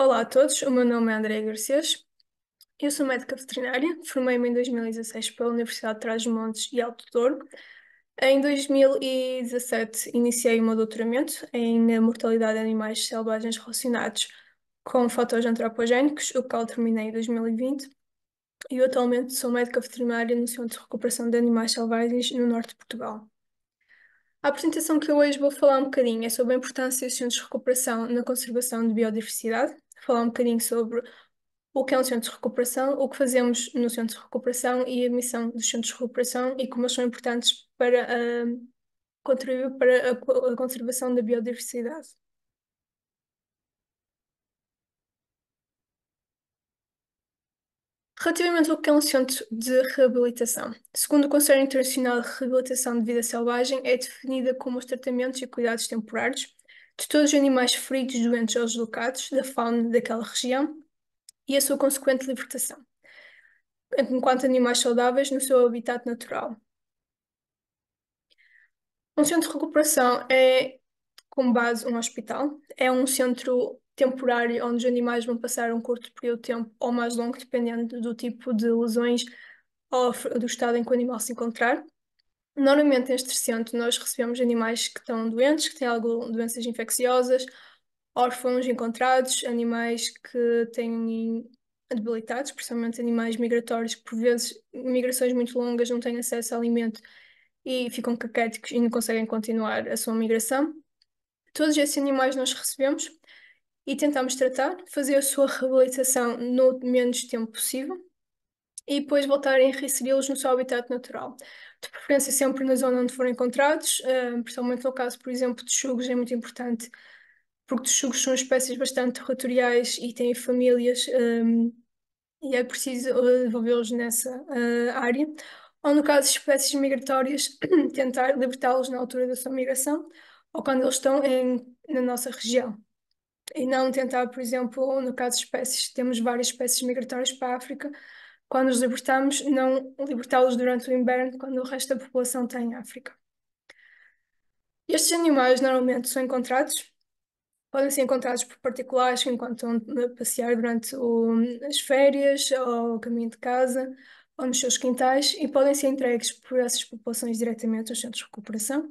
Olá a todos, o meu nome é Andréa Garcês, eu sou médica veterinária, formei-me em 2016 pela Universidade de Trás-os-Montes e Alto Douro. Em 2017 iniciei o meu doutoramento em mortalidade de animais selvagens relacionados com fatores antropogénicos, o qual terminei em 2020, e eu atualmente sou médica veterinária no Centro de Recuperação de Animais Selvagens no norte de Portugal. A apresentação que eu hoje vou falar um bocadinho é sobre a importância dos centros de recuperação na conservação de biodiversidade, falar um bocadinho sobre o que é um centro de recuperação, o que fazemos no centro de recuperação e a missão dos centros de recuperação e como eles são importantes para contribuir para a conservação da biodiversidade. Relativamente ao que é um centro de reabilitação, segundo o Conselho Internacional de Reabilitação de Vida Selvagem, é definida como os tratamentos e cuidados temporários de todos os animais feridos, doentes ou deslocados da fauna daquela região e a sua consequente libertação, enquanto animais saudáveis no seu habitat natural. Um centro de recuperação é, com base, um hospital. É um centro temporário onde os animais vão passar um curto período de tempo ou mais longo, dependendo do tipo de lesões ou do estado em que o animal se encontrar. Normalmente, neste centro, nós recebemos animais que estão doentes, que têm algumas doenças infecciosas, órfãos encontrados, animais que têm debilitados, principalmente animais migratórios, que por vezes, migrações muito longas, não têm acesso a alimento e ficam caquéticos e não conseguem continuar a sua migração. Todos esses animais nós recebemos e tentamos tratar, fazer a sua reabilitação no menos tempo possível e depois voltar a reinseri-los no seu habitat natural. De preferência sempre na zona onde foram encontrados, principalmente no caso, por exemplo, de texugos, é muito importante, porque texugos são espécies bastante territoriais e têm famílias, e é preciso devolvê-los nessa área. Ou no caso de espécies migratórias, tentar libertá-los na altura da sua migração ou quando eles estão na nossa região. E não tentar, por exemplo, no caso de espécies, temos várias espécies migratórias para a África, quando os libertamos, não libertá-los durante o inverno, quando o resto da população está em África. Estes animais normalmente são encontrados, podem ser encontrados por particulares enquanto estão a passear durante as férias, ou o caminho de casa, ou nos seus quintais, e podem ser entregues por essas populações diretamente aos centros de recuperação.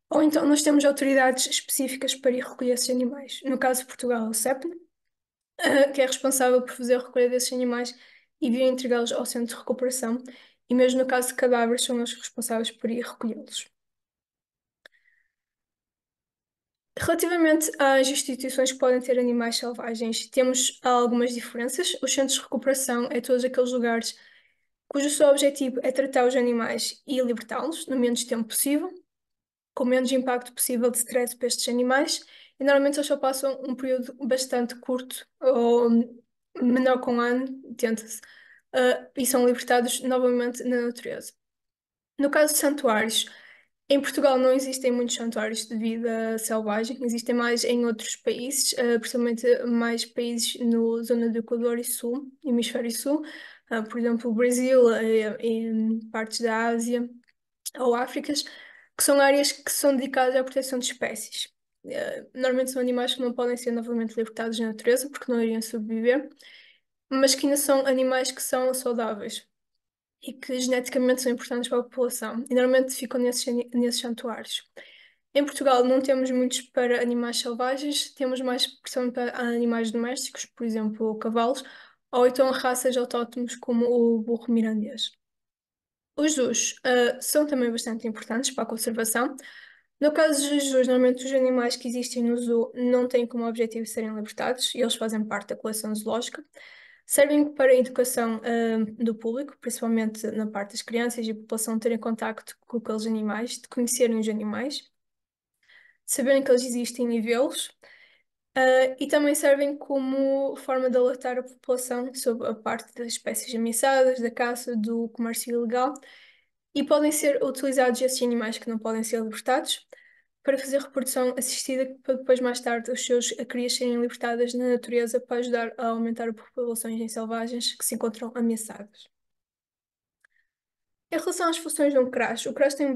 Ou então nós temos autoridades específicas para ir recolher esses animais. No caso de Portugal, é o CEPNA, que é responsável por fazer a recolha desses animais e vir entregá-los ao centro de recuperação. E mesmo no caso de cadáveres, são eles responsáveis por ir recolhê-los. Relativamente às instituições que podem ter animais selvagens, temos algumas diferenças. Os centros de recuperação é todos aqueles lugares cujo seu objetivo é tratar os animais e libertá-los no menos tempo possível, com o menos impacto possível de stress para estes animais, e normalmente eles só passam um período bastante curto, ou menor que um ano, tenta-se, e são libertados novamente na natureza. No caso de santuários, em Portugal não existem muitos santuários de vida selvagem, existem mais em outros países, principalmente mais países no zona do Equador e Sul, Hemisfério Sul, por exemplo, o Brasil, e partes da Ásia ou Áfricas, que são áreas que são dedicadas à proteção de espécies. Normalmente são animais que não podem ser novamente libertados na natureza porque não iriam sobreviver, mas que ainda são animais que são saudáveis e que geneticamente são importantes para a população e normalmente ficam nesses santuários. Em Portugal não temos muitos para animais selvagens, temos mais principalmente para animais domésticos, por exemplo, cavalos, ou então raças autóctones como o burro mirandês. Os zoos são também bastante importantes para a conservação. No caso dos zoos, normalmente os animais que existem no zoo não têm como objetivo serem libertados e eles fazem parte da coleção zoológica. Servem para a educação do público, principalmente na parte das crianças e a população terem contacto com aqueles animais, de conhecerem os animais, de saberem que eles existem e vê-los. E também servem como forma de alertar a população sobre a parte das espécies ameaçadas, da caça, do comércio ilegal, e podem ser utilizados esses animais que não podem ser libertados para fazer reprodução assistida, para depois mais tarde as suas crias serem libertadas na natureza para ajudar a aumentar a populações em selvagens que se encontram ameaçadas. Em relação às funções de um CRAS, o CRAS tem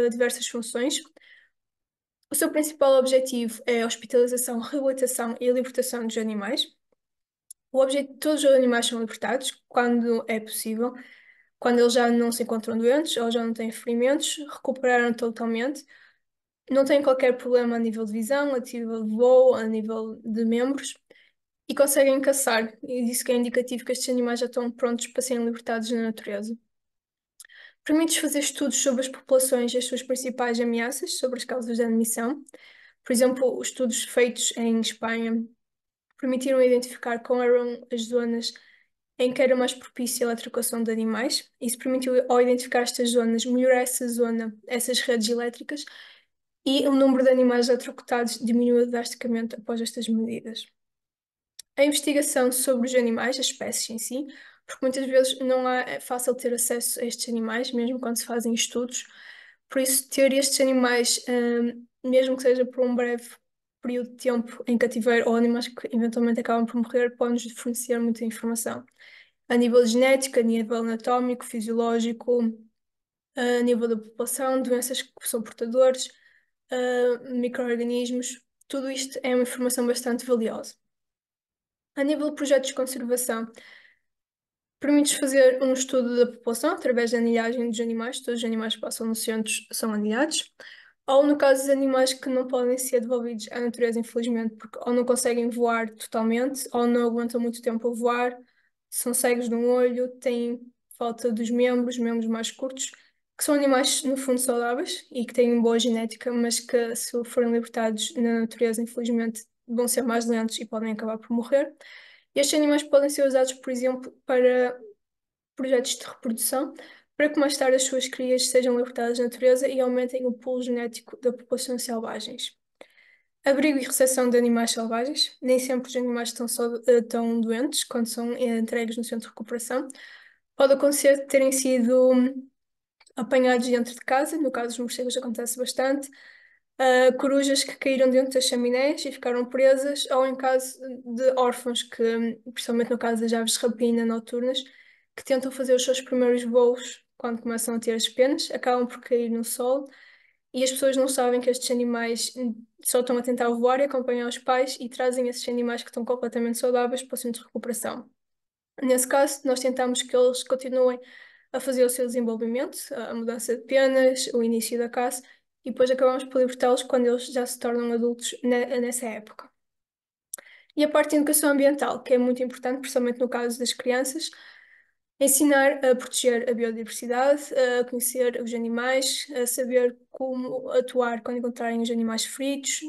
diversas funções. O seu principal objetivo é a hospitalização, reabilitação e a libertação dos animais. Todos os animais são libertados quando é possível, quando eles já não se encontram doentes ou já não têm ferimentos, recuperaram totalmente, não têm qualquer problema a nível de visão, a nível de voo, a nível de membros e conseguem caçar. E isso que é indicativo que estes animais já estão prontos para serem libertados na natureza. Permite fazer estudos sobre as populações e as suas principais ameaças sobre as causas da admissão. Por exemplo, os estudos feitos em Espanha permitiram identificar qual eram as zonas em que era mais propícia a eletrocução de animais. Isso permitiu, ao identificar estas zonas, melhorar essa zona, essas redes elétricas, e o número de animais eletrocutados diminuiu drasticamente após estas medidas. A investigação sobre os animais, as espécies em si, porque muitas vezes não é fácil ter acesso a estes animais, mesmo quando se fazem estudos. Por isso, ter estes animais, mesmo que seja por um breve período de tempo em cativeiro, ou animais que eventualmente acabam por morrer, pode-nos fornecer muita informação. A nível genético, a nível anatómico, fisiológico, a nível da população, doenças que são portadores, micro-organismos, tudo isto é uma informação bastante valiosa. A nível de projetos de conservação, permite fazer um estudo da população através da anilhagem dos animais. Todos os animais que passam nos centros são anilhados. Ou no caso dos animais que não podem ser devolvidos à natureza, infelizmente, porque ou não conseguem voar totalmente, ou não aguentam muito tempo a voar, são cegos de um olho, têm falta dos membros mais curtos, que são animais, no fundo, saudáveis e que têm boa genética, mas que, se forem libertados na natureza, infelizmente, vão ser mais lentos e podem acabar por morrer. Estes animais podem ser usados, por exemplo, para projetos de reprodução, para que mais tarde as suas crias sejam libertadas na natureza e aumentem o pool genético da população de selvagens. Abrigo e recepção de animais selvagens. Nem sempre os animais estão doentes quando são entregues no centro de recuperação. Pode acontecer de terem sido apanhados dentro de casa, no caso dos morcegos acontece bastante, corujas que caíram dentro das chaminés e ficaram presas, ou em caso de órfãos, que, principalmente no caso das aves de rapina noturnas, que tentam fazer os seus primeiros voos quando começam a ter as penas, acabam por cair no solo e as pessoas não sabem que estes animais só estão a tentar voar e acompanhar os pais e trazem esses animais que estão completamente saudáveis para o centro de recuperação. Nesse caso, nós tentamos que eles continuem a fazer o seu desenvolvimento, a mudança de penas, o início da caça, e depois acabamos por libertá-los quando eles já se tornam adultos nessa época. E a parte de educação ambiental, que é muito importante, principalmente no caso das crianças, ensinar a proteger a biodiversidade, a conhecer os animais, a saber como atuar quando encontrarem os animais feridos,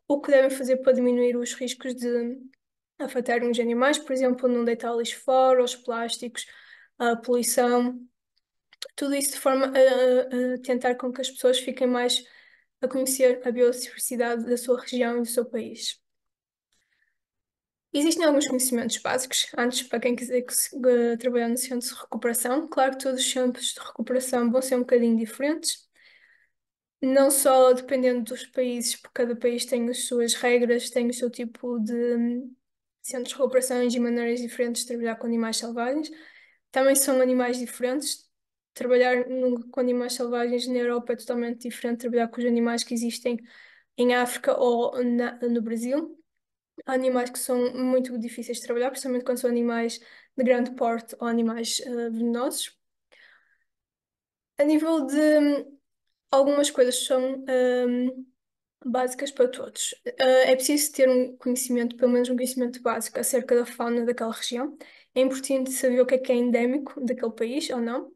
o que devem fazer para diminuir os riscos de afetarem os animais, por exemplo, não deitar lixo fora, os plásticos, a poluição, tudo isso de forma a tentar com que as pessoas fiquem mais a conhecer a biodiversidade da sua região e do seu país. Existem alguns conhecimentos básicos, antes para quem quiser trabalhar no centro de recuperação. Claro que todos os centros de recuperação vão ser um bocadinho diferentes, não só dependendo dos países, porque cada país tem as suas regras, tem o seu tipo de centros de recuperações e maneiras diferentes de trabalhar com animais selvagens. Também são animais diferentes. Trabalhar com animais selvagens na Europa é totalmente diferente de trabalhar com os animais que existem em África ou no Brasil. Há animais que são muito difíceis de trabalhar, principalmente quando são animais de grande porte ou animais venenosos. A nível de algumas coisas são básicas para todos. É preciso ter um conhecimento, pelo menos um conhecimento básico acerca da fauna daquela região. É importante saber o que é endémico daquele país ou não.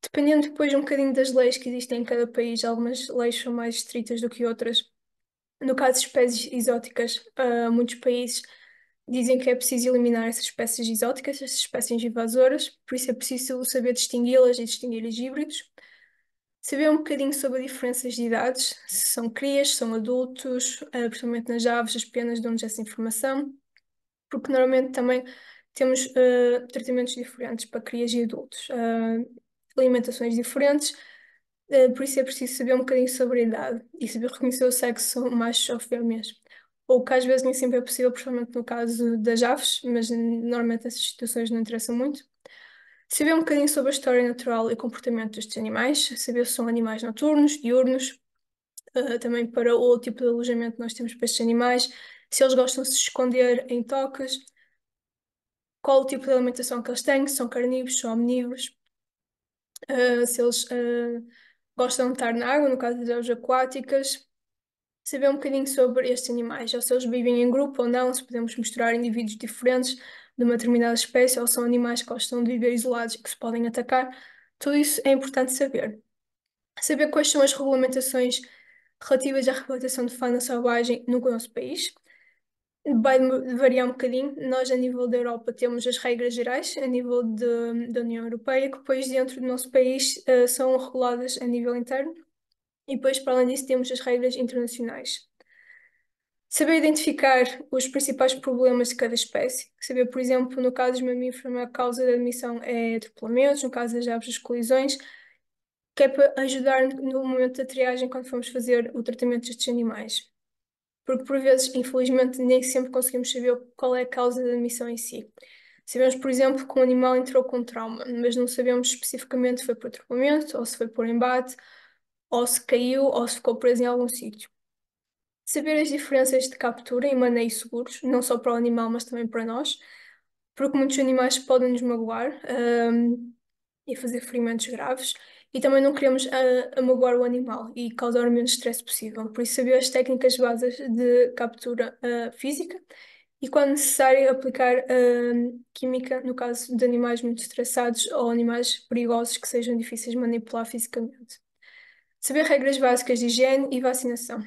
Dependendo depois um bocadinho das leis que existem em cada país, algumas leis são mais estritas do que outras. No caso de espécies exóticas, muitos países dizem que é preciso eliminar essas espécies exóticas, essas espécies invasoras, por isso é preciso saber distingui-las e distinguir os híbridos. Saber um bocadinho sobre diferenças de idades, se são crias, se são adultos, principalmente nas aves, as penas dão-nos essa informação, porque normalmente também temos tratamentos diferentes para crias e adultos, alimentações diferentes, por isso é preciso saber um bocadinho sobre a idade e saber reconhecer o sexo machos ou fêmeas. Ou que às vezes nem sempre é possível, principalmente no caso das aves, mas normalmente essas situações não interessam muito. Saber um bocadinho sobre a história natural e comportamento destes animais, saber se são animais noturnos, diurnos, também para o tipo de alojamento que nós temos para estes animais, se eles gostam de se esconder em tocas. qual o tipo de alimentação que eles têm, se são carnívoros, se são omnívoros, se eles gostam de estar na água, no caso das aves aquáticas, saber um bocadinho sobre estes animais, ou se eles vivem em grupo ou não, se podemos misturar indivíduos diferentes de uma determinada espécie, ou são animais que gostam de viver isolados e que se podem atacar. Tudo isso é importante saber. Saber quais são as regulamentações relativas à reabilitação de fauna selvagem no nosso país. Vai variar um bocadinho. Nós, a nível da Europa, temos as regras gerais, a nível da União Europeia, que depois, dentro do nosso país, são reguladas a nível interno. E depois, para além disso, temos as regras internacionais. Saber identificar os principais problemas de cada espécie. Saber, por exemplo, no caso dos mamíferos, a causa da admissão é atropelamentos, no caso das aves, as colisões, que é para ajudar no momento da triagem quando formos fazer o tratamento destes animais. Porque, por vezes, infelizmente, nem sempre conseguimos saber qual é a causa da admissão em si. Sabemos, por exemplo, que um animal entrou com trauma, mas não sabemos especificamente se foi por atropelamento, ou se foi por embate, ou se caiu, ou se ficou preso em algum sítio. Saber as diferenças de captura e maneio seguros, não só para o animal, mas também para nós, porque muitos animais podem nos magoar, e fazer ferimentos graves, e também não queremos magoar o animal e causar o menos stress possível. Por isso, saber as técnicas básicas de captura física e, quando necessário, aplicar química, no caso de animais muito estressados ou animais perigosos que sejam difíceis de manipular fisicamente. Saber regras básicas de higiene e vacinação.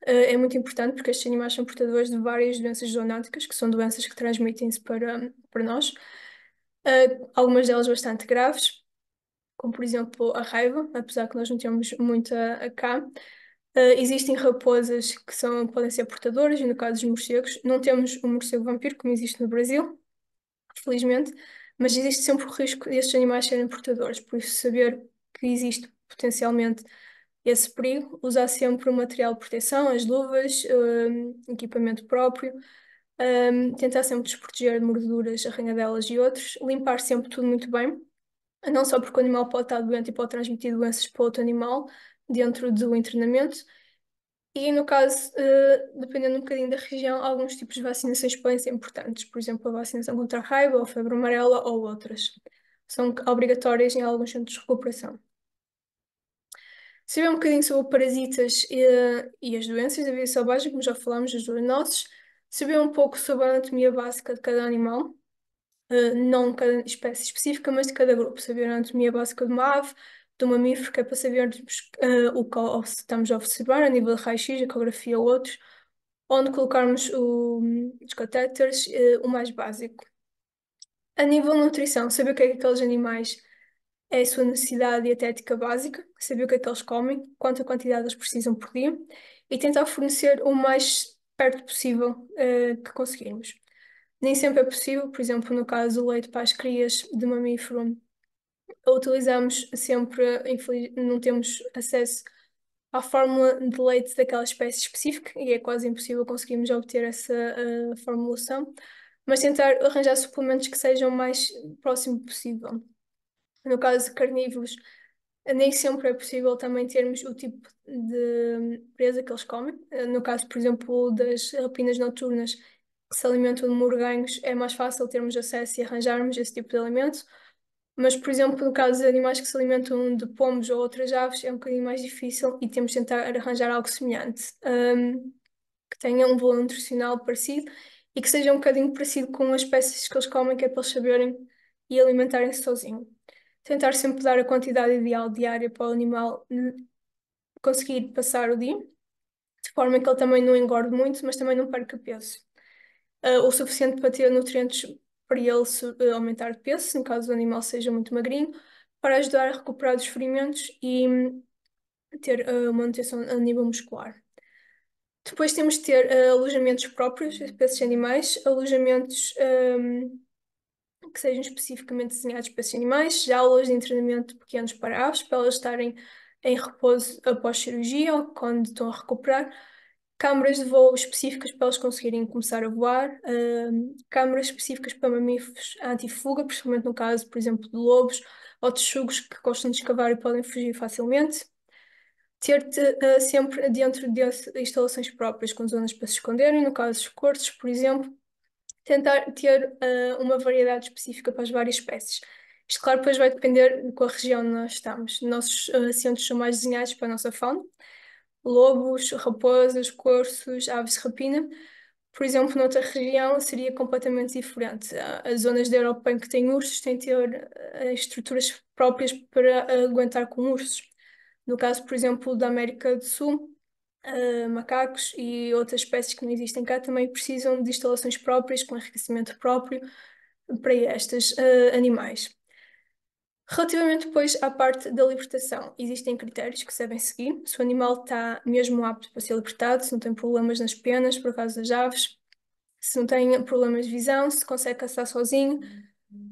É muito importante porque estes animais são portadores de várias doenças zoonóticas, que são doenças que transmitem-se para nós, algumas delas bastante graves, como por exemplo a raiva, apesar que nós não temos muita cá. Existem raposas que podem ser portadoras, e no caso dos morcegos, não temos o morcego vampiro, como existe no Brasil, felizmente, mas existe sempre o risco destes animais serem portadores, por isso saber que existe potencialmente esse perigo, usar sempre o material de proteção, as luvas, equipamento próprio, tentar sempre desproteger de mordeduras, arranhadelas e outros, limpar sempre tudo muito bem, não só porque o animal pode estar doente e pode transmitir doenças para outro animal dentro do internamento, e no caso, dependendo um bocadinho da região, alguns tipos de vacinações podem ser importantes, por exemplo, a vacinação contra a raiva, ou febre amarela, ou outras. São obrigatórias em alguns centros de recuperação. Saber um bocadinho sobre parasitas e as doenças da vida selvagem, como já falámos, das zoonoses. Saber um pouco sobre a anatomia básica de cada animal, não cada espécie específica, mas de cada grupo. Saber a anatomia básica de uma ave, de um mamífero, que é para sabermos o que estamos a observar a nível de raio-x, ecografia ou outros, onde colocarmos os catéteres, o mais básico. A nível de nutrição, saber o que é que aqueles animais é a sua necessidade dietética básica, saber o que é que eles comem, quanta quantidade eles precisam por dia e tentar fornecer o mais perto possível que conseguirmos. Nem sempre é possível, por exemplo, no caso do leite para as crias de mamífero, utilizamos sempre, não temos acesso à fórmula de leite daquela espécie específica e é quase impossível conseguirmos obter essa formulação, mas tentar arranjar suplementos que sejam o mais próximo possível. No caso de carnívoros, nem sempre é possível também termos o tipo de presa que eles comem. No caso, por exemplo, das rapinas noturnas que se alimentam de morganhos, é mais fácil termos acesso e arranjarmos esse tipo de alimento. Mas, por exemplo, no caso de animais que se alimentam de pombos ou outras aves, é um bocadinho mais difícil e temos de tentar arranjar algo semelhante, que tenha um valor nutricional parecido e que seja um bocadinho parecido com as espécies que eles comem, que é para eles saberem e alimentarem-se sozinhos. Tentar sempre dar a quantidade ideal diária para o animal conseguir passar o dia, de forma que ele também não engorde muito, mas também não perca peso. O suficiente para ter nutrientes para ele aumentar de peso, no caso do animal seja muito magrinho, para ajudar a recuperar dos ferimentos e ter manutenção a nível muscular. Depois temos de ter alojamentos próprios para esses animais, alojamentos que sejam especificamente desenhados para esses animais, jaulas de treinamento pequenos para aves, para elas estarem em repouso após cirurgia ou quando estão a recuperar, câmaras de voo específicas para elas conseguirem começar a voar, câmaras específicas para mamíferos anti-fuga, principalmente no caso, por exemplo, de lobos ou de texugos que gostam de escavar e podem fugir facilmente. Ter-te sempre dentro de instalações próprias, com zonas para se esconderem, no caso dos cortes, por exemplo, tentar ter uma variedade específica para as várias espécies. Isto, claro, depois vai depender de qual região nós estamos. Nossos centros são mais desenhados para a nossa fauna. Lobos, raposas, corsos, aves de rapina. Por exemplo, noutra região seria completamente diferente. As zonas da Europa em que têm ursos têm de ter estruturas próprias para aguentar com ursos. No caso, por exemplo, da América do Sul, macacos e outras espécies que não existem cá também precisam de instalações próprias, com enriquecimento próprio para estes animais. Relativamente depois à parte da libertação, existem critérios que se devem seguir. Se o animal está mesmo apto para ser libertado, se não tem problemas nas penas por causa das aves, se não tem problemas de visão, se consegue caçar sozinho,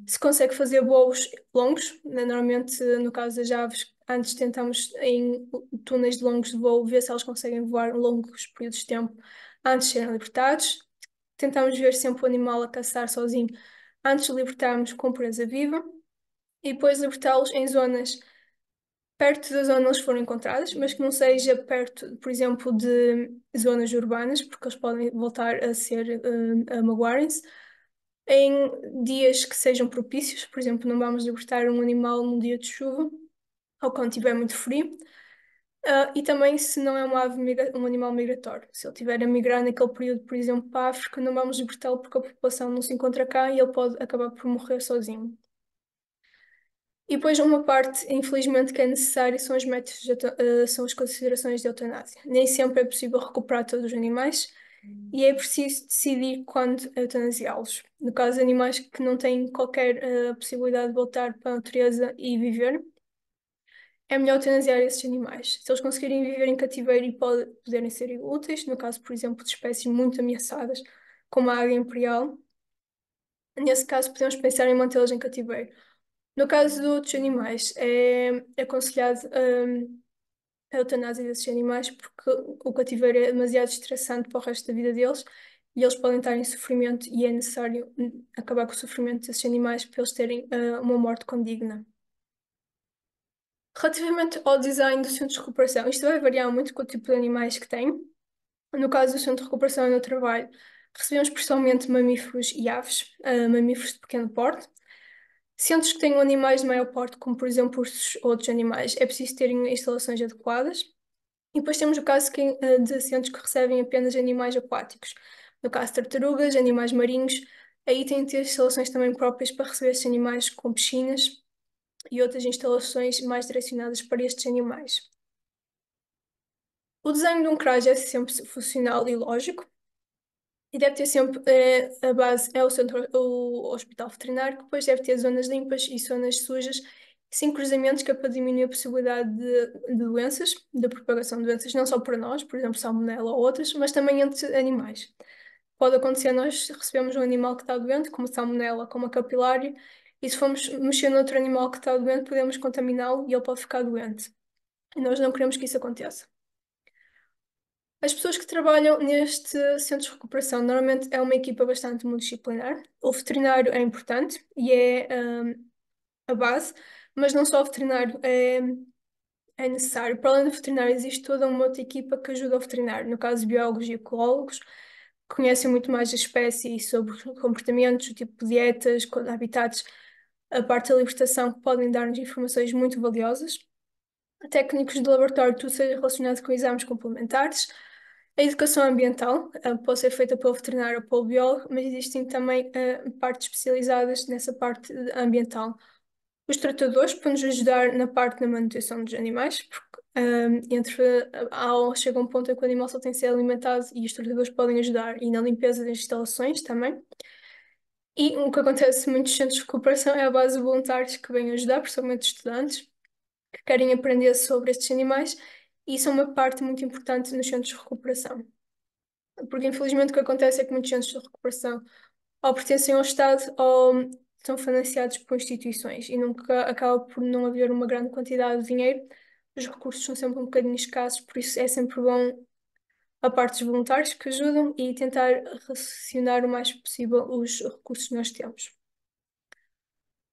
se consegue fazer voos longos. Normalmente, no caso das aves, antes tentamos em túneis de longos de voo ver se elas conseguem voar longos períodos de tempo antes de serem libertados. Tentamos ver sempre o animal a caçar sozinho antes de libertarmos com presa viva e depois libertá-los em zonas perto da zona onde eles foram encontrados, mas que não seja perto, por exemplo, de zonas urbanas, porque eles podem voltar a ser, a magoarem-se. Em dias que sejam propícios, por exemplo, não vamos libertar um animal num dia de chuva ou quando estiver muito frio. E também se não é uma ave um animal migratório. Se ele estiver a migrar naquele período, por exemplo, para a África, não vamos libertá-lo porque a população não se encontra cá e ele pode acabar por morrer sozinho. E depois uma parte, infelizmente, que é necessária são os métodos são as considerações de eutanásia. Nem sempre é possível recuperar todos os animais e é preciso decidir quando eutanasiá-los. No caso de animais que não têm qualquer possibilidade de voltar para a natureza e viver, é melhor eutanasiar esses animais. Se eles conseguirem viver em cativeiro e poderem ser úteis, no caso, por exemplo, de espécies muito ameaçadas, como a águia imperial, nesse caso podemos pensar em mantê-los em cativeiro. No caso de outros animais, é aconselhado a eutanásia desses animais porque o cativeiro é demasiado estressante para o resto da vida deles e eles podem estar em sofrimento e é necessário acabar com o sofrimento desses animais para eles terem uma morte condigna. Relativamente ao design dos centros de recuperação, isto vai variar muito com o tipo de animais que tem. No caso do centro de recuperação e no trabalho, recebemos principalmente mamíferos e aves, mamíferos de pequeno porte. Centros que tenham animais de maior porte, como por exemplo os outros animais, é preciso terem instalações adequadas. E depois temos o caso de centros que recebem apenas animais aquáticos. No caso de tartarugas, animais marinhos, aí têm de ter instalações também próprias para receber esses animais com piscinas e outras instalações mais direcionadas para estes animais. O desenho de um CRAS é sempre funcional e lógico, e deve ter sempre a base, é o hospital veterinário, que depois deve ter zonas limpas e zonas sujas, sem cruzamentos, que é para diminuir a possibilidade de doenças, da propagação de doenças, não só para nós, por exemplo, salmonela ou outras, mas também entre animais. Pode acontecer, nós recebemos um animal que está doente, como salmonela, como a capilária, e se formos mexer noutro animal que está doente, podemos contaminá-lo e ele pode ficar doente. E nós não queremos que isso aconteça. As pessoas que trabalham neste centro de recuperação normalmente é uma equipa bastante multidisciplinar. O veterinário é importante e é a base, mas não só o veterinário é necessário. Para além do veterinário, existe toda uma outra equipa que ajuda o veterinário, no caso, biólogos e ecólogos, que conhecem muito mais a espécie e sobre comportamentos, o tipo de dietas, habitats, a parte da libertação, que podem dar-nos informações muito valiosas. Técnicos de laboratório, tudo seja relacionado com exames complementares. A educação ambiental pode ser feita pelo veterinário ou pelo biólogo, mas existem também partes especializadas nessa parte ambiental. Os tratadores podem nos ajudar na parte da manutenção dos animais, porque chega um ponto em que o animal só tem que ser alimentado e os tratadores podem ajudar, e na limpeza das instalações também. E o que acontece em muitos centros de recuperação é a base de voluntários que vêm ajudar, principalmente estudantes, que querem aprender sobre estes animais, e isso é uma parte muito importante nos centros de recuperação. Porque infelizmente o que acontece é que muitos centros de recuperação ou pertencem ao Estado ou são financiados por instituições e nunca acaba por não haver uma grande quantidade de dinheiro. Os recursos são sempre um bocadinho escassos, por isso é sempre bom a parte dos voluntários que ajudam e tentar racionar o mais possível os recursos que nós temos.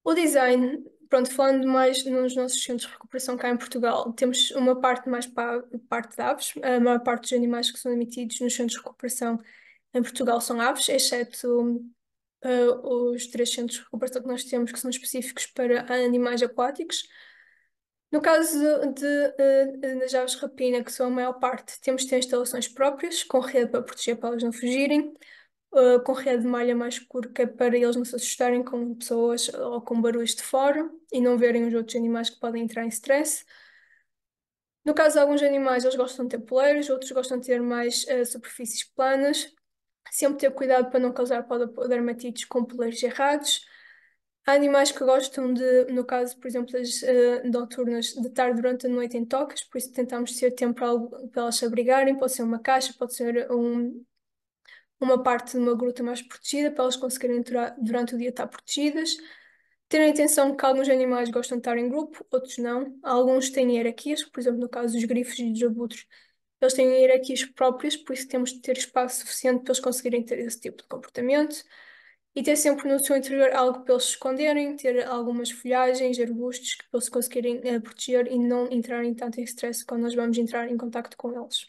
O design, pronto, falando mais nos nossos centros de recuperação cá em Portugal, temos uma parte mais para a parte de aves. A maior parte dos animais que são emitidos nos centros de recuperação em Portugal são aves, exceto os 300 de recuperação que nós temos, que são específicos para animais aquáticos. No caso das aves de rapina, que são a maior parte, temos de ter instalações próprias, com rede para proteger para elas não fugirem, com rede de malha mais curta para eles não se assustarem com pessoas ou com barulhos de fora e não verem os outros animais que podem entrar em stress. No caso de alguns animais, eles gostam de ter poleiras, outros gostam de ter mais superfícies planas. Sempre ter cuidado para não causar pododermatites com poleiros errados. Há animais que gostam de, no caso, por exemplo, das noturnas, de estar durante a noite em tocas, por isso tentamos ter tempo para elas se abrigarem. Pode ser uma caixa, pode ser uma parte de uma gruta mais protegida, para elas conseguirem durante o dia estar protegidas. Ter a atenção que alguns animais gostam de estar em grupo, outros não. Alguns têm hierarquias, por exemplo, no caso dos grifos e dos abutres, eles têm hierarquias próprias, por isso temos de ter espaço suficiente para eles conseguirem ter esse tipo de comportamento. E ter sempre no seu interior algo para eles se esconderem, ter algumas folhagens, arbustos, que para eles se conseguirem proteger e não entrarem tanto em stress quando nós vamos entrar em contacto com eles.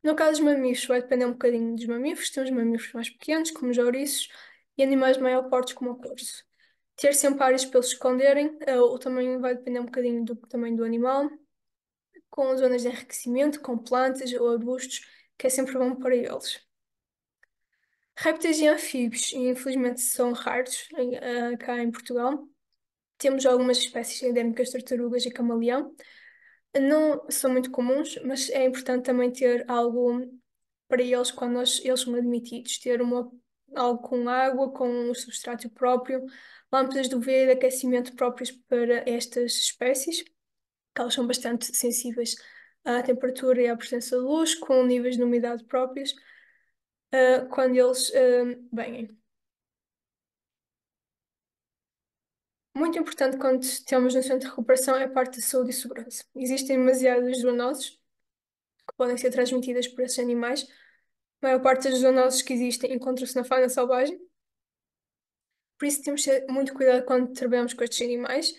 No caso dos mamíferos, vai depender um bocadinho dos mamíferos. Temos mamíferos mais pequenos, como os ouriços, e animais de maior porte, como o corso. Ter sempre áreas para eles se esconderem, o tamanho vai depender um bocadinho do tamanho do animal, com zonas de enriquecimento, com plantas ou arbustos, que é sempre bom para eles. Répteis e anfíbios, infelizmente são raros cá em Portugal. Temos algumas espécies endémicas de tartarugas e camaleão. Não são muito comuns, mas é importante também ter algo para eles quando eles são admitidos. Ter algo com água, com um substrato próprio, lâmpadas de UV de aquecimento próprias para estas espécies, que elas são bastante sensíveis à temperatura e à presença de luz, com níveis de umidade próprios, quando eles vêm. Muito importante quando temos no centro de recuperação é a parte da saúde e segurança. Existem demasiadas zoonoses que podem ser transmitidas por esses animais. A maior parte das zoonoses que existem encontra-se na fauna selvagem. Por isso temos de ter muito cuidado quando trabalhamos com estes animais.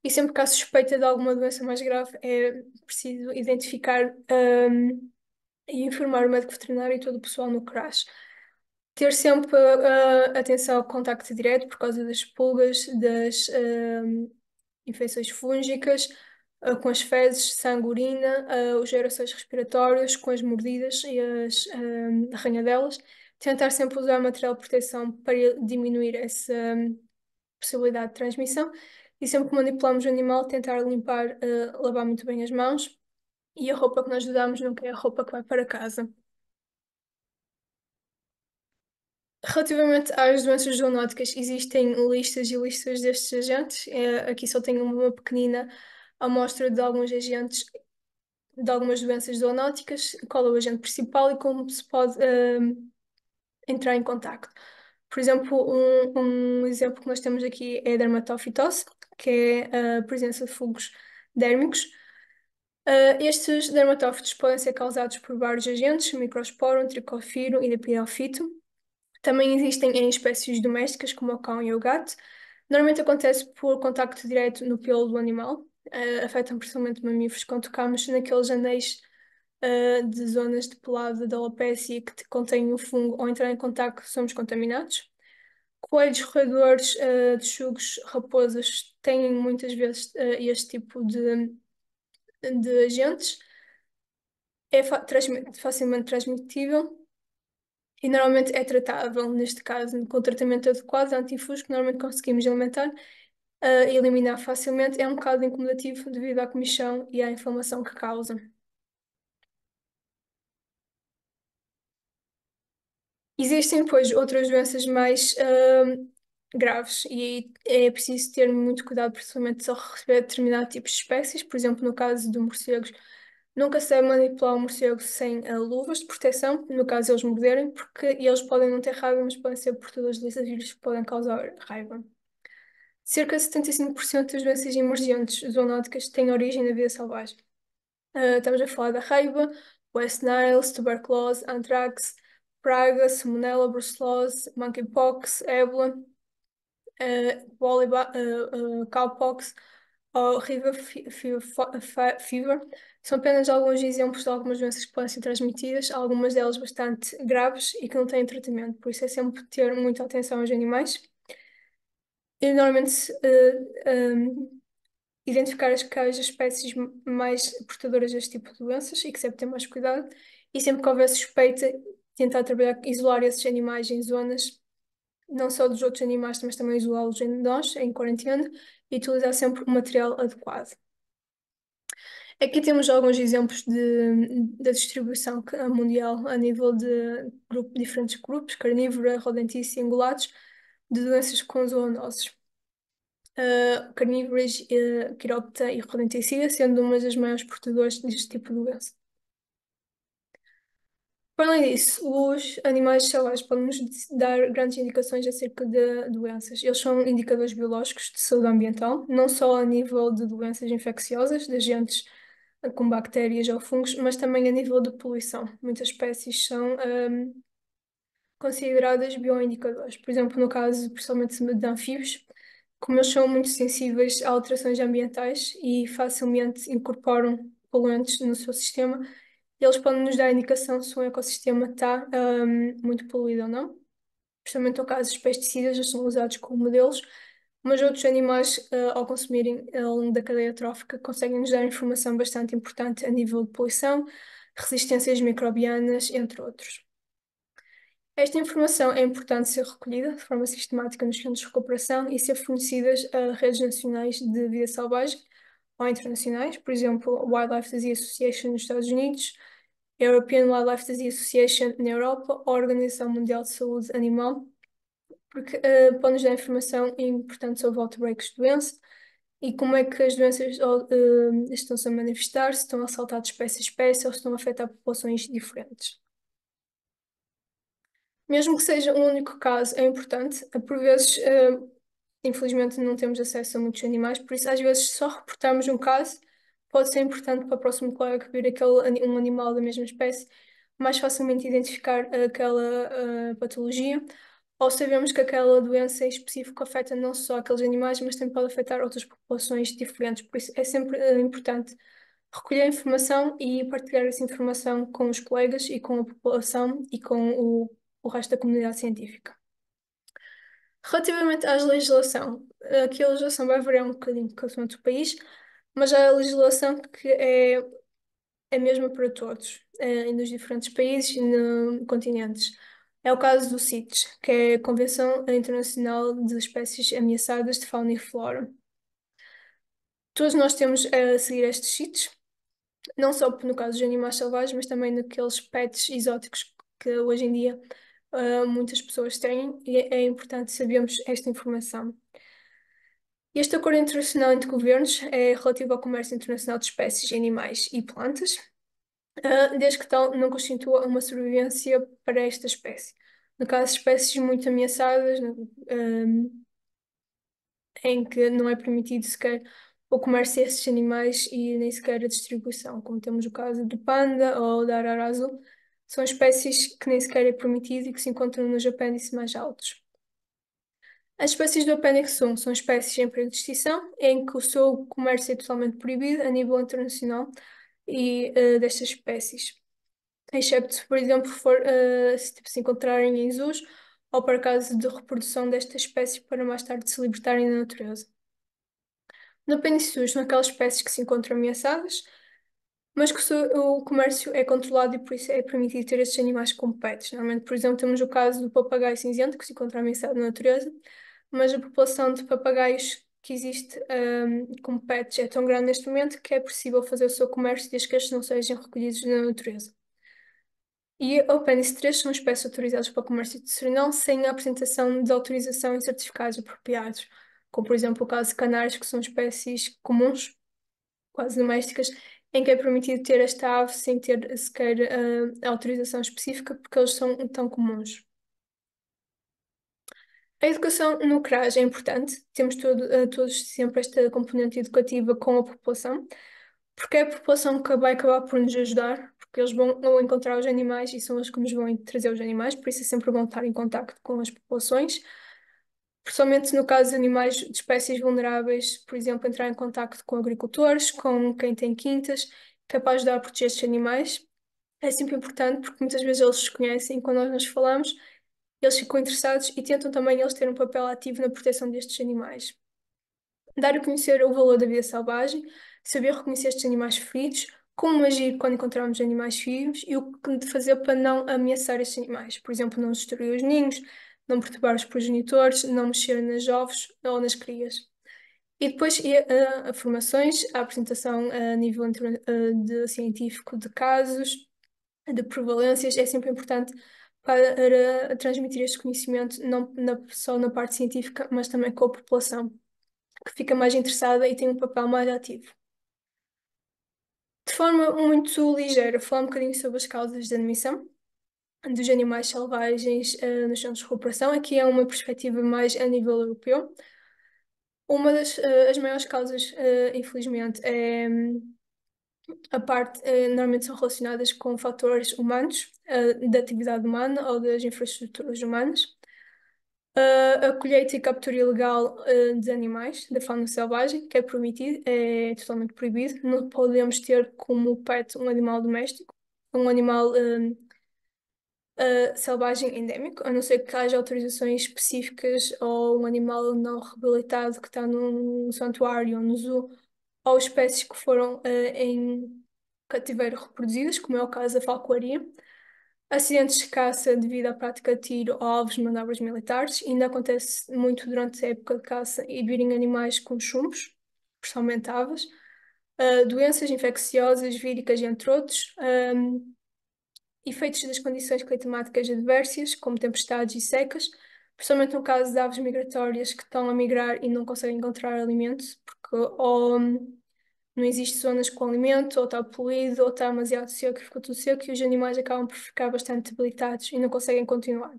E sempre que há suspeita de alguma doença mais grave, é preciso identificar, e informar o médico veterinário e todo o pessoal no CRAS. Ter sempre atenção ao contacto direto por causa das pulgas, das infecções fúngicas, com as fezes, sangue, urina, os aerossóis respiratórios, com as mordidas e as arranhadelas. Tentar sempre usar material de proteção para diminuir essa possibilidade de transmissão. E sempre que manipulamos o animal, tentar limpar, lavar muito bem as mãos. E a roupa que nós lhe damos nunca é a roupa que vai para casa. Relativamente às doenças zoonóticas, existem listas e listas destes agentes. Aqui só tenho uma pequenina amostra de alguns agentes de algumas doenças zoonóticas, qual é o agente principal e como se pode entrar em contacto. Por exemplo, um exemplo que nós temos aqui é a dermatofitose, que é a presença de fungos dérmicos. Estes dermatófitos podem ser causados por vários agentes, microsporum, tricofiro e lepidofito. Também existem em espécies domésticas, como o cão e o gato. Normalmente acontece por contacto direto no pelo do animal. Afetam principalmente mamíferos quando tocamos naqueles anéis de zonas de pelado da alopécia que contêm o fungo ou entrar em contacto, somos contaminados. Coelhos, roedores, texugos, raposas têm muitas vezes este tipo de agentes. É facilmente transmitível e normalmente é tratável, neste caso, com tratamento adequado, antifúngico, que normalmente conseguimos alimentar e eliminar facilmente. É um bocado incomodativo devido à comichão e à inflamação que causa. Existem, pois, outras doenças mais graves e é preciso ter muito cuidado, principalmente se receber determinado tipo de espécies. Por exemplo, no caso de morcegos, nunca se deve manipular o morcego sem luvas de proteção, no caso eles morderem, porque eles podem não ter raiva, mas podem ser portadores de vírus que podem causar raiva. Cerca de 75% das doenças emergentes zoonóticas têm origem na vida selvagem. Estamos a falar da raiva, West Nile, tuberculose, anthrax, praga, salmonella, brucelose, monkeypox, ébola, cowpox, ou river fever, São apenas alguns exemplos de algumas doenças que podem ser transmitidas, algumas delas bastante graves e que não têm tratamento, por isso é sempre ter muita atenção aos animais. E normalmente identificar as espécies mais portadoras deste tipo de doenças e que sempre ter mais cuidado. E sempre que houver suspeita, tentar trabalhar, isolar esses animais em zonas, não só dos outros animais, mas também isolá-los em nós, em quarentena, e utilizar sempre o material adequado. Aqui temos alguns exemplos da distribuição mundial a nível de diferentes grupos, carnívora, rodentícia e ungulados, de doenças com zoonoses. Carnívoras, quirópta e rodenticida, sendo uma das maiores portadoras deste tipo de doença. Para além disso, os animais selvagens podem nos dar grandes indicações acerca de doenças. Eles são indicadores biológicos de saúde ambiental, não só a nível de doenças infecciosas, de agentes com bactérias ou fungos, mas também a nível de poluição. Muitas espécies são consideradas bioindicadores. Por exemplo, no caso, principalmente de anfíbios, como eles são muito sensíveis a alterações ambientais e facilmente incorporam poluentes no seu sistema, eles podem nos dar indicação se um ecossistema está muito poluído ou não. Principalmente no caso dos pesticidas, eles são usados como modelos, mas outros animais, ao consumirem ao longo da cadeia trófica, conseguem nos dar informação bastante importante a nível de poluição, resistências microbianas, entre outros. Esta informação é importante ser recolhida de forma sistemática nos centros de recuperação e ser fornecidas a redes nacionais de vida selvagem ou internacionais, por exemplo, Wildlife Disease Association nos Estados Unidos, European Wildlife Disease Association na Europa, ou a Organização Mundial de Saúde Animal, porque pode-nos dar informação importante sobre outbreaks de doença e como é que as doenças estão-se a manifestar, se estão a saltar de espécie a espécie ou se estão a afetar populações diferentes. Mesmo que seja um único caso, é importante. Por vezes, infelizmente, não temos acesso a muitos animais, por isso, às vezes, só reportarmos um caso pode ser importante para o próximo colega que vir um animal da mesma espécie, mais facilmente identificar aquela patologia, ou sabemos que aquela doença em específico afeta não só aqueles animais, mas também pode afetar outras populações diferentes. Por isso, é sempre importante recolher informação e partilhar essa informação com os colegas e com a população e com o resto da comunidade científica. Relativamente à legislação, aqui a legislação vai variar um bocadinho consoante o país, mas há a legislação que é a mesma para todos, nos diferentes países e continentes. É o caso do CITES, que é a Convenção Internacional de Espécies Ameaçadas de Fauna e Flora. Todos nós temos a seguir estes CITES, não só no caso dos animais selvagens, mas também naqueles pets exóticos que hoje em dia muitas pessoas têm, e é importante sabermos esta informação. Este acordo internacional entre governos é relativo ao comércio internacional de espécies, animais e plantas, desde que tal não constitua uma sobrevivência para esta espécie. No caso de espécies muito ameaçadas, em que não é permitido sequer o comércio desses animais e nem sequer a distribuição, como temos o caso do panda ou da arara azul, são espécies que nem sequer é permitido e que se encontram nos apêndices mais altos. As espécies do apêndice 1 são espécies em período de extinção, em que o seu comércio é totalmente proibido a nível internacional e destas espécies, excepto, por exemplo, se encontrarem em zoos ou para caso de reprodução destas espécies para mais tarde se libertarem da natureza. No apêndice 2 são aquelas espécies que se encontram ameaçadas, mas que o comércio é controlado e por isso é permitido ter estes animais como pets. Normalmente, por exemplo, temos o caso do papagaio cinzento, que se encontra ameaçado na natureza, mas a população de papagaios que existe como pets é tão grande neste momento que é possível fazer o seu comércio desde que estes não sejam recolhidos na natureza. E a apêndice 3 são espécies autorizadas para o comércio internacional sem a apresentação de autorização e certificados apropriados, como por exemplo o caso de canários, que são espécies comuns, quase domésticas, em que é permitido ter esta ave sem ter sequer autorização específica, porque eles são tão comuns. A educação no CRAS é importante, temos todos sempre esta componente educativa com a população, porque é a população que vai acabar por nos ajudar, porque eles vão encontrar os animais e são eles que nos vão trazer os animais, por isso é sempre bom estar em contacto com as populações. Principalmente no caso de animais de espécies vulneráveis, por exemplo, entrar em contacto com agricultores, com quem tem quintas, que é para ajudar a proteger estes animais. É sempre importante porque muitas vezes eles se conhecem e quando nós nos falamos, eles ficam interessados e tentam também eles ter um papel ativo na proteção destes animais. Dar a conhecer o valor da vida selvagem, saber reconhecer estes animais feridos, como agir quando encontrarmos animais vivos e o que fazer para não ameaçar estes animais. Por exemplo, não destruir os ninhos, não perturbar os progenitores, não mexer nas ovos ou nas crias. E depois a formações, a apresentação a nível de científico de casos, de prevalências, é sempre importante para transmitir este conhecimento, não só na parte científica, mas também com a população, que fica mais interessada e tem um papel mais ativo. De forma muito ligeira, falar um bocadinho sobre as causas de admissão dos animais selvagens nos centros de recuperação. Aqui é uma perspectiva mais a nível europeu. Uma das as maiores causas, infelizmente, é a parte, normalmente são relacionadas com fatores humanos, da atividade humana ou das infraestruturas humanas. A colheita e captura ilegal, de animais da fauna selvagem, que é permitido, é totalmente proibido. Não podemos ter como pet um animal doméstico, um animal selvagem endémico, a não ser que haja autorizações específicas ou um animal não reabilitado que está num santuário ou no zoo, ou espécies que foram em cativeiro reproduzidas, como é o caso da falcoaria. Acidentes de caça devido à prática de tiro ou alvos de manobras militares. Ainda acontece muito durante a época de caça e virem animais com chumbos, principalmente aves. Doenças infecciosas, víricas, entre outros. Efeitos das condições climáticas adversas, como tempestades e secas, principalmente no caso de aves migratórias que estão a migrar e não conseguem encontrar alimento, porque ou não existe zonas com alimento, ou está poluído, ou está demasiado seco, fica tudo seco e os animais acabam por ficar bastante debilitados e não conseguem continuar.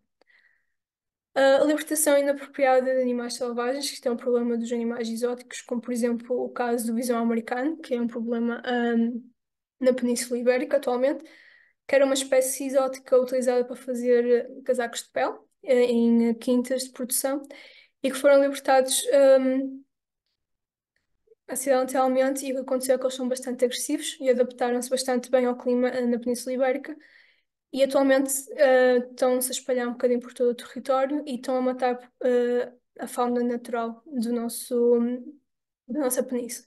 A libertação inapropriada de animais selvagens, que isto é um problema dos animais exóticos, como por exemplo o caso do visão americano, que é um problema na Península Ibérica atualmente, que era uma espécie exótica utilizada para fazer casacos de pele em quintas de produção e que foram libertados acidentalmente, e o que aconteceu é que eles são bastante agressivos e adaptaram-se bastante bem ao clima na Península Ibérica e atualmente estão-se a espalhar um bocadinho por todo o território e estão a matar a fauna natural da nossa península.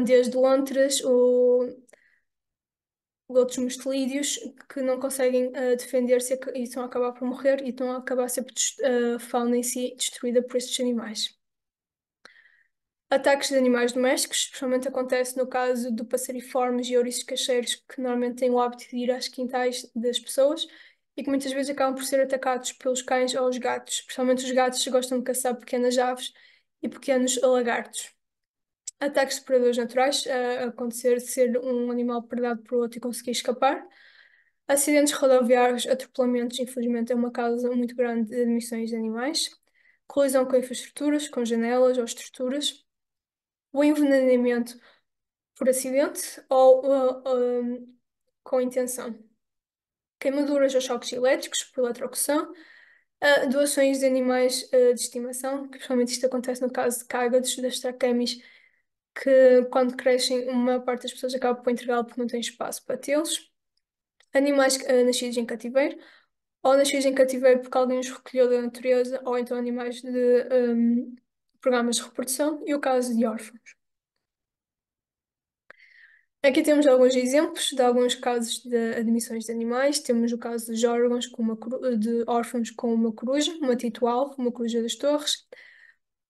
Desde lontras, outros mustelídeos que não conseguem defender-se e estão a acabar por morrer e estão a acabar sempre a fauna em si destruída por estes animais. Ataques de animais domésticos, especialmente acontece no caso do passeriformes e ouriços cacheiros, que normalmente têm o hábito de ir às quintais das pessoas e que muitas vezes acabam por ser atacados pelos cães ou os gatos. Especialmente os gatos gostam de caçar pequenas aves e pequenos lagartos. Ataques de predadores naturais, acontecer de ser um animal predado por outro e conseguir escapar. Acidentes rodoviários, atropelamentos, infelizmente, é uma causa muito grande de admissões de animais. Colisão com infraestruturas, com janelas ou estruturas. O envenenamento por acidente ou com intenção. Queimaduras ou choques elétricos por eletrocução. Doações de animais de estimação, que principalmente isto acontece no caso de cágados, das traquemis, que quando crescem, uma parte das pessoas acaba por entregá-lo porque não tem espaço para tê-los. Animais nascidos em cativeiro, ou nascidos em cativeiro porque alguém os recolheu da natureza, ou então animais de programas de reprodução, e o caso de órfãos. Aqui temos alguns exemplos de alguns casos de admissões de animais. Temos o caso de órgãos com de órfãos com uma coruja, uma tito-alvo, uma coruja das torres.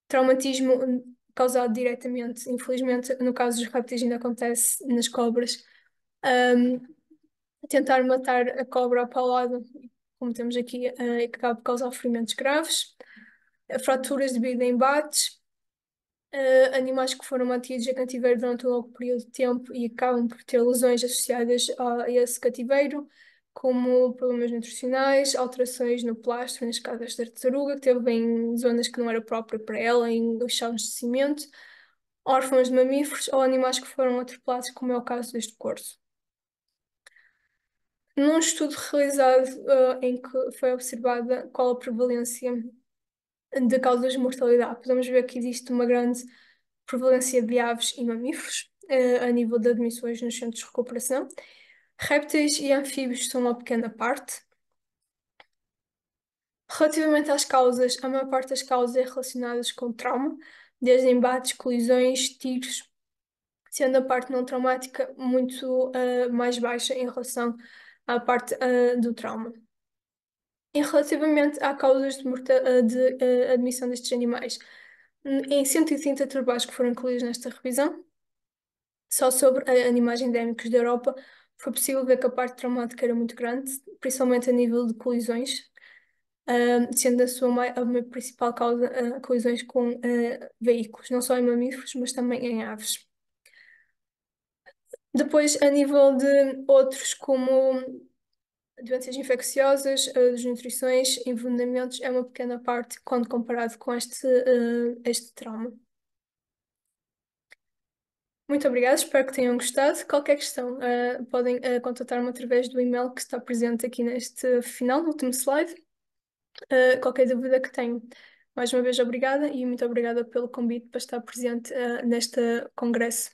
Traumatismo causado diretamente, infelizmente, no caso dos répteis ainda acontece nas cobras. Tentar matar a cobra ao paulado, como temos aqui, que acaba por causar ferimentos graves. Fraturas devido a embates. Animais que foram mantidos em cativeiro durante um longo período de tempo e acabam por ter lesões associadas a esse cativeiro, como problemas nutricionais, alterações no plastro, neste caso esta tartaruga, que teve em zonas que não era própria para ela, em chãos de cimento, órfãos de mamíferos ou animais que foram atropelados, como é o caso deste corso. Num estudo realizado em que foi observada qual a prevalência de causas de mortalidade, podemos ver que existe uma grande prevalência de aves e mamíferos. a nível de admissões nos centros de recuperação. Répteis e anfíbios são uma pequena parte. Relativamente às causas, a maior parte das causas é relacionadas com trauma, desde embates, colisões, tiros, sendo a parte não traumática muito mais baixa em relação à parte do trauma. E relativamente a causas de admissão destes animais, em 130 trabalhos que foram incluídos nesta revisão, só sobre animais endémicos da Europa, foi possível ver que a parte traumática era muito grande, principalmente a nível de colisões, sendo a principal causa colisões com veículos, não só em mamíferos, mas também em aves. Depois, a nível de outros, como doenças infecciosas, desnutrições, envenenamentos, é uma pequena parte quando comparado com este trauma. Muito obrigada, espero que tenham gostado. Qualquer questão, podem contatar-me através do e-mail que está presente aqui neste final, no último slide. Qualquer dúvida que tenham. Mais uma vez, obrigada e muito obrigada pelo convite para estar presente neste congresso.